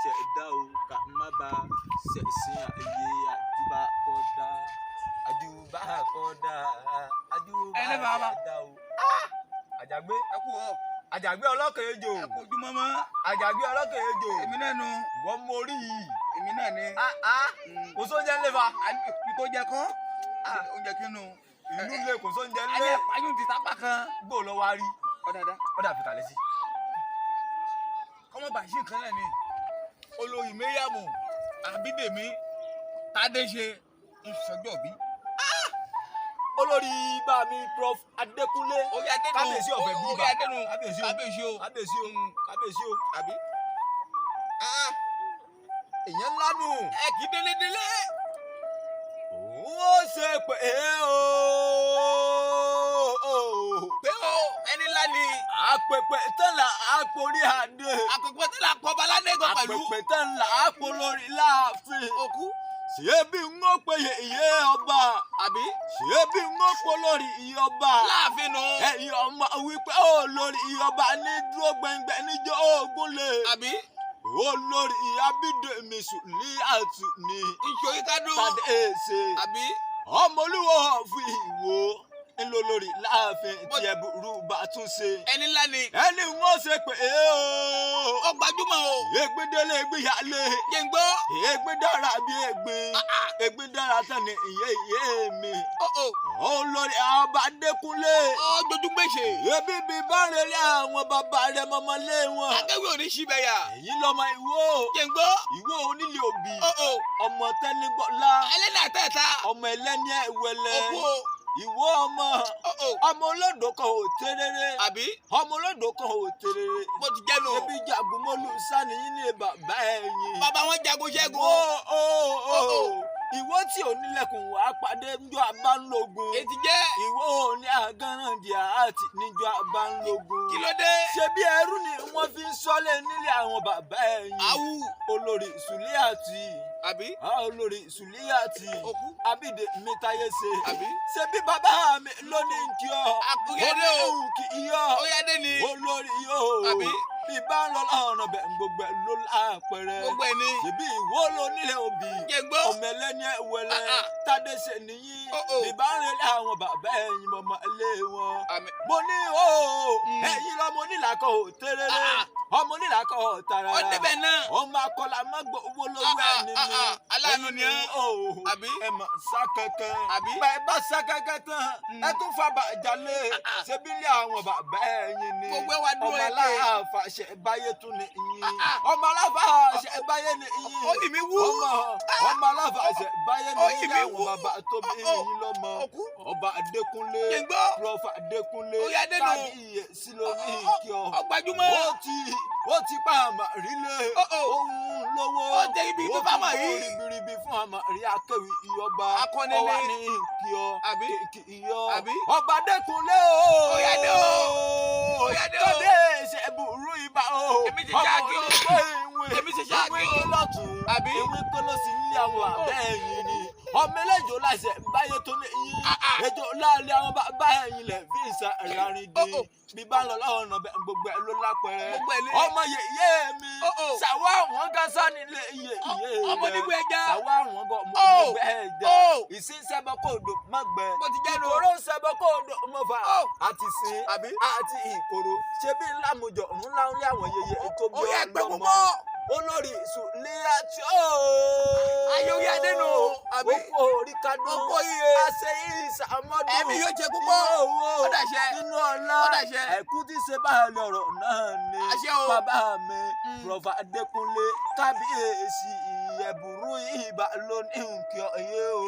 ṣẹ̀dá o ká má ba ṣẹ̀sìn ayé àjùbá kọ́dá àjùbá kọ́dá àjùbá ṣẹ̀dá o. Àjàgbé ẹ kú ọ. Àjàgbé ọlọ́kàn ejò. ẹ kú ojúmọ́ mọ́. Àjàgbé ọlọ́kàn ejò. èmi náà nu. Ìwọ mọ orí yìí. èmi náà ni. Kò sóúnjẹ ńlẹ̀ fa. tó jẹ kọ́. oúnjẹ kí nu. Ìlú lè kò sóúnjẹ ńlẹ̀. alẹ́ pààyàn ti sápá kan. Gbò lọ wá rí. ọ̀dàdà. Ọ̀dà fìkà lẹ́sí. kọ́mọ bàṣí nǹkan náà ni. Olori Abidemi Tadese Okunoye. Olórí bá mi Prof Adékúnlé. Kábíyèsí ọ̀fẹ́ bí bá. Kábíyèsí o. Kábíyèsí o. Àbí. Èèyàn ńlá nù. ẹ kì í délédélé. Ó ṣe pé o. pé o ẹni ńlá ni. Àpèpè tán là á porí adé. àpèpè tán là á pọ̀ baládẹ́gàn pẹ̀lú. Àpèpè tán là á polórí láàfin. òkú. Ṣé bí n ó péye iye ọba? Àbí? Ṣé bí n ó polórí iye ọba? Láàfin nù. Ẹ̀yin ọmọ wípé olórí iye ọba ní dúró gbẹngbẹ níjọ́ ogun lè. Àbí? Olórí Abidemi Tadese ní ìṣòyí kádùn. Tadese. Àbí? Ọmọ olúwo fi ìwò ńlọ lórí láàfin tí ẹ burú bá tún ṣe. Ẹni ńlá ni. Ẹni wọ́n ṣe pé o. Ó gbajúmọ̀ o. Ègbédélé gbéyàlé. Jẹ́ ń gbọ́. Ègbé dára bí ègbé. Ègbé dára tán ni ìyé mi. Olórí Abidemi. Dojú gbèsè. Ebi bí bá relé àwọn bàbá rẹ̀ mọ́mọ́lé wọn. Akẹ́wé ò ní síbẹ̀ yà. Èyí lọ́mọ ìwó. Jẹ́ ń gbọ́. Ìwó onílé òbí. Ọmọ tẹ́nigbọ́lá. Ẹlẹ́ni àtẹ̀ta. Ọmọ ẹlẹ́ni ẹ̀wẹ̀lẹ̀. Òkú o. Ìwọ ọmọ olódò kan ò tẹ́rẹ́rẹ́. Àbí? Ọmọ olódò kan ò tẹ́rẹ́rẹ́. Mo ti jẹ́ nù. Ebi jagunmọ́lú sani yín ní bàbá ẹ̀yìn. Bàbá wọn jagun ṣẹ́gun. Ìwọ tí ò nílẹ̀kùn wá pàdé níjọ́ abánlógún. Ètí jẹ́. Ìwọ ò ní àgánràndì àti níjọ́ abánlógún. Kí ló dé? Ṣebí ẹrú ni wọ́n fi ń sọ́lé nílé àwọn bàbá ẹ̀yìn. Àwù. Olórí Sùlíàtì. Àbí? Olórí Sùlíàtì. Òkú. Abidemi Tadese. Àbí? Ṣebí bàbá mi ló ní kí ọ. Àkúyẹ́dé o. Olórí kì í yọ. Óyádé ni. Olórí yóò. Àbí? Ìbá ń lọ lọ́nà bẹ̀ gbogbo ẹ̀ ló lápẹ̀rẹ̀. Gbogbo ẹ̀ ni. Ṣebí ìwọ ló nílé òbí. Jẹ́ ń gbọ́. Ọmọ ẹlẹ́ni ẹ̀wẹ̀lẹ̀. Tadese nìyí. Ìbá ń relé àwọn bàbá ẹ̀yìn mọ̀mọ́ ilé wọn. Mo ní ẹ̀yin lọ́mọ onílàkọ̀ ò tẹ́rẹ́rẹ́. Ọmọ onílàkọ̀ ò tàràrà. Ó débẹ̀ náà. Ọmọ akọlà má gbọ́ owó lówó ẹni ni. Aláàánú ni ẹ́. Àbí? Ẹ mọ̀ sá kankan. Àbí? Bẹ́ẹ̀ bá sá kankan tán. Ẹ tún fa bàjálé. Ṣebí ilé àwọn bàbá ẹ̀yìn ni. Gbogbo wa dúró Ọmọ aláàfà ṣe báyé tún ni ìyìn. Ọmọ aláàfà ṣe báyé ni ìyìn. Oyin mi wú. Ọmọ aláàfà ṣe báyé ni ìyìn àwọn bàbá tó bí ìyìn lọ́mọ. Ọba Adékúnlé. Prof Adékúnlé. Kábíyèsí ló ní kí ọ. Ọgbàjúmọ̀. Ó ti pa àmà rílé. Ohun lówó. Ó jẹ́ ibi tó bá mà rí. Ó ti kó ribiribi fún àmà rí akéwì ìyọba. Akọ́nilé. Ọwá ní kí ọ. Àbí? Kí iyọ. Àbí? Ọba Adékúnlé o. Óyádé o. Óyádé o. Tadese burú ibà o. Èmi ti ṣáàkì o. Èmi ti ṣáàkì o. Ìwé tó lọ́tún. Àbí? Ìwé tó lọ sí ilé àwọn àbẹ́ ẹ̀yìn ni. Ọmọ ẹlẹ́jọ́ láṣẹ báyé tó ní yín. Ẹjọ́ láàrin àwọn bàbá ẹ̀yìn lẹ̀ fi ìsàrárin dín. Bí bá ń lọ lọ́wọ́ ọ̀nà gbogbo ẹ̀ ló lápẹ̀rẹ̀. Ọmọ yèyé mi. Saho-Awonga nílé iye. Ọmọ nígbà ẹja. Saho-Awonga ọmọ nígbà ẹja. Ìsínsẹ́bọ̀ kò dò mọ́gbẹ́. Mo ti jẹ́ nù. Ìkòrò ń sẹ́bọ̀ kò dò mọ́fà. Àti sin àti ìkòrò. Ṣebí ńlá mojọ ńlá ń lé àwọn yèyé tó bí ọlọ́mọ. Olórí Sùlíàtì Ayọ̀wé Adénú. Àbí? Oko orí kadún. Oko iye. Àṣẹ ìsàmọ́dún. Ẹ̀mí yóò jẹ púpọ̀. Inú owó. Ó dàṣẹ. Inú ọlá. Ó dàṣẹ. Ẹ̀kú tí ṣe báyìí ọ̀rọ̀ náà ni. Àṣẹ o. Bàbá mi Prof Adékúnlé Kábíyèsí ìyẹ̀bùrú ìbà lónìí nkì ọ̀yẹ́ o.